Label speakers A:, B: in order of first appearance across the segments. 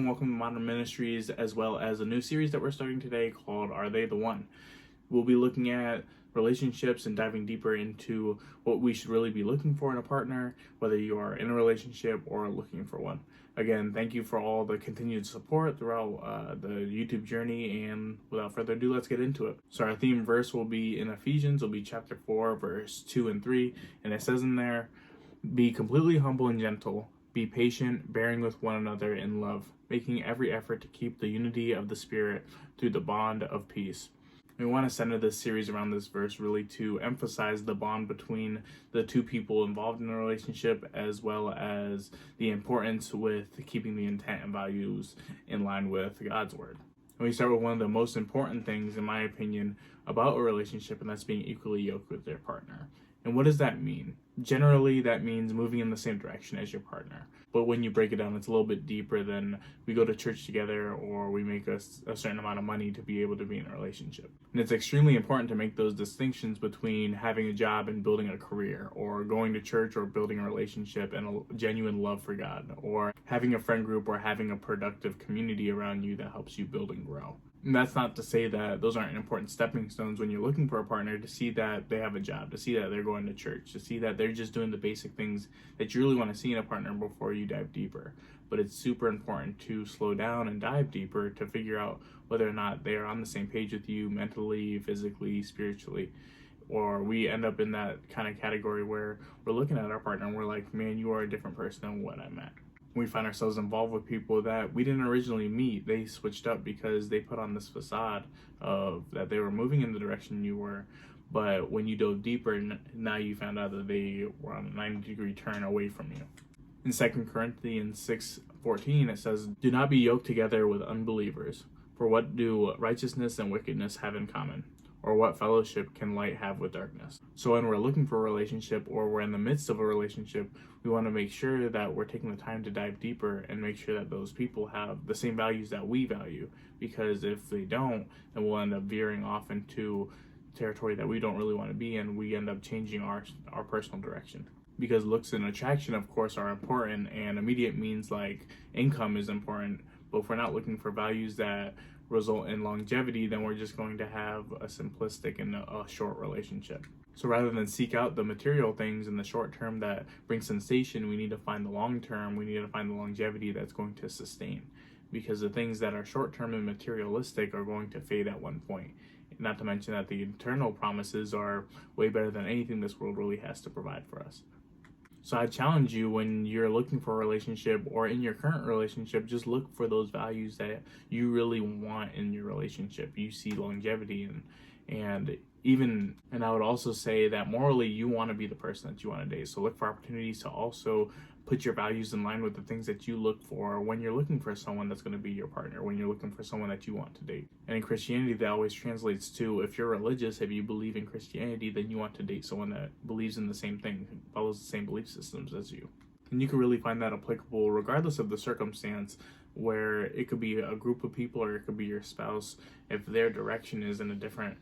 A: and welcome to Modern Ministries, as well as a new series that we're starting today called Are They the One? We'll be looking at relationships and diving deeper into what we should really be looking for in a partner, whether you are in a relationship or looking for one. Again, thank you for all the continued support throughout the YouTube journey, and without further ado, let's get into it. So our theme verse will be in Ephesians, will be chapter 4, verse 2 and 3, and it says in there, "Be completely humble and gentle. Be patient, bearing with one another in love, making every effort to keep the unity of the Spirit through the bond of peace." We want to center this series around this verse really to emphasize the bond between the two people involved in a relationship, as well as the importance with keeping the intent and values in line with God's word. And we start with one of the most important things, in my opinion, about a relationship, and that's being equally yoked with their partner. And what does that mean? Generally, that means moving in the same direction as your partner. But when you break it down, it's a little bit deeper than we go to church together or we make a certain amount of money to be able to be in a relationship. And it's extremely important to make those distinctions between having a job and building a career, or going to church or building a relationship and a genuine love for God, or having a friend group or having a productive community around you that helps you build and grow. And that's not to say that those aren't important stepping stones when you're looking for a partner, to see that they have a job, to see that they're going to church, to see that they're just doing the basic things that you really want to see in a partner before you dive deeper. But it's super important to slow down and dive deeper to figure out whether or not they are on the same page with you mentally, physically, spiritually. Or we end up in that kind of category where we're looking at our partner and we're like, man, you are a different person than what I met. We find ourselves involved with people that we didn't originally meet. They switched up because they put on this facade of that they were moving in the direction you were. But when you dove deeper, now you found out that they were on a 90-degree turn away from you. In 2 Corinthians 6:14, it says, "Do not be yoked together with unbelievers. For what do righteousness and wickedness have in common? Or what fellowship can light have with darkness?" So when we're looking for a relationship, or we're in the midst of a relationship, we want to make sure that we're taking the time to dive deeper and make sure that those people have the same values that we value. Because if they don't, then we'll end up veering off into territory that we don't really want to be in. We end up changing our personal direction. Because looks and attraction, of course, are important, and immediate means like income is important. But if we're not looking for values that result in longevity, then we're just going to have a simplistic and a short relationship. So rather than seek out the material things in the short term that bring sensation, we need to find the long term. We need to find the longevity that's going to sustain. Because the things that are short term and materialistic are going to fade at one point. Not to mention that the eternal promises are way better than anything this world really has to provide for us. So I challenge you, when you're looking for a relationship or in your current relationship, just look for those values that you really want in your relationship. You see longevity and I would also say that morally you want to be the person that you want to date. So look for opportunities to also put your values in line with the things that you look for when you're looking for someone that's going to be your partner, when you're looking for someone that you want to date. And in Christianity, that always translates to, if you're religious, if you believe in Christianity, then you want to date someone that believes in the same thing, follows the same belief systems as you. And you can really find that applicable regardless of the circumstance, where it could be a group of people or it could be your spouse. If their direction is in a different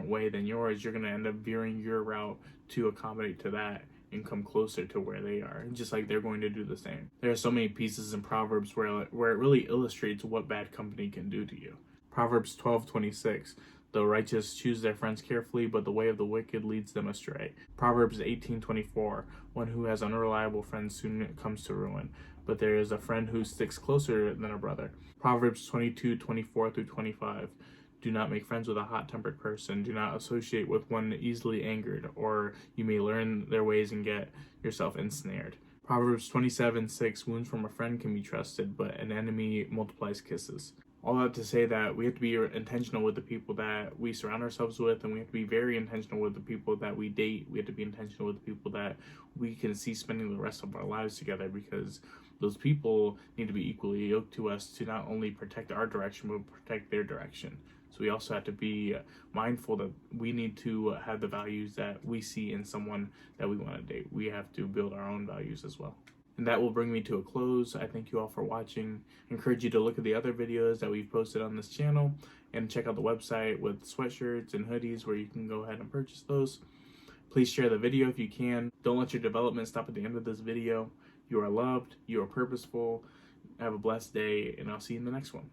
A: way than yours, you're going to end up veering your route to accommodate to that and come closer to where they are, just like they're going to do the same. There are so many pieces in Proverbs where it really illustrates what bad company can do to you. Proverbs 12:26, "The righteous choose their friends carefully, but the way of the wicked leads them astray." Proverbs 18:24, "One who has unreliable friends soon comes to ruin, but there is a friend who sticks closer than a brother." Proverbs 22:24-25, "Do not make friends with a hot-tempered person. Do not associate with one easily angered, or you may learn their ways and get yourself ensnared." Proverbs 27:6, "Wounds from a friend can be trusted, but an enemy multiplies kisses." All that to say that we have to be intentional with the people that we surround ourselves with, and we have to be very intentional with the people that we date. We have to be intentional with the people that we can see spending the rest of our lives together, because those people need to be equally yoked to us to not only protect our direction, but protect their direction. So we also have to be mindful that we need to have the values that we see in someone that we want to date. We have to build our own values as well. And that will bring me to a close. I thank you all for watching. I encourage you to look at the other videos that we've posted on this channel and check out the website with sweatshirts and hoodies where you can go ahead and purchase those. Please share the video if you can. Don't let your development stop at the end of this video. You are loved. You are purposeful. Have a blessed day, and I'll see you in the next one.